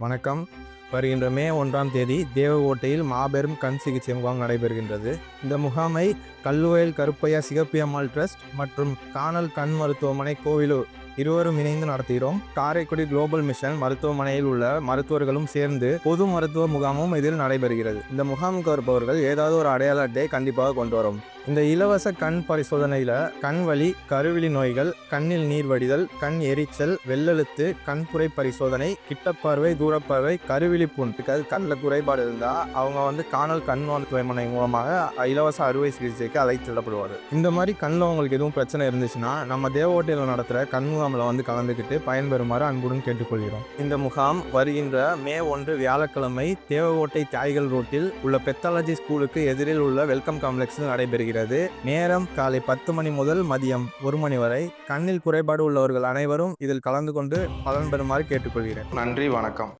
வணக்கம். வருகின்ற மே 1ஆம் தேதி தேவகோட்டையில் மாபெரும் கண் சிகிச்சை முகாம் நடைபெறுகின்றது. இந்த முகாமை கல்லுவயல் கருப்பையா சிகப்பியம்மாள் ட்ரஸ்ட் மற்றும் கானல் கண் மருத்துவமனை கோவிலூர் இருவரும் இணைந்து நடத்துகிறோம். காரைக்குடி குளோபல் மிஷன் மருத்துவமனையில் உள்ள மருத்துவர்களும் சேர்ந்து பொது மருத்துவ முகாமும் இதில் நடைபெறுகிறது. இந்த முகாமுக்கு வருபவர்கள் ஏதாவது ஒரு அடையாள அட்டையை கண்டிப்பாக கொண்டு வரும். இந்த இலவச கண் பரிசோதனையில் கண் வலி, கருவிழி நோய்கள், கண்ணில் நீர் வடிதல், கண் எரிச்சல், வெள்ளெழுத்து, கண்புரை பரிசோதனை, கிட்டப்பார்வை, தூரப்பார்வை, கருவிழி புண், கண்ணில் குறைபாடு இருந்தால் அவங்க கானல் கண் மருத்துவமனை மூலமாக இலவச அறுவை சிகிச்சைக்கு அழைத்து செல்லப்படுவார். இந்த மாதிரி கண்ணில் உங்களுக்கு எதுவும் பிரச்சனை இருந்துச்சுன்னா நம்ம தேவகோட்டையில் நடத்துகிற கண் முகாமில் கலந்துக்கிட்டு பயன்பெறுமாறு அன்புடன் கேட்டுக்கொள்கிறோம். இந்த முகாம் வருகின்ற மே 1 வியாழக்கிழமை தேவகோட்டை தாய்கள் ரோட்டில் உள்ள பெத்தாலஜி ஸ்கூலுக்கு எதிரில் உள்ள வெல்கம் காம்ப்ளெக்ஸில் நடைபெறுகிறது. நேரம் காலை 10 மணி முதல் மதியம் 1 மணி வரை. கண்ணில் குறைபாடு உள்ளவர்கள் அனைவரும் இதில் கலந்து கொண்டு பலன் பெறுமாறு கேட்டுக்கொள்கிறேன். நன்றி, வணக்கம்.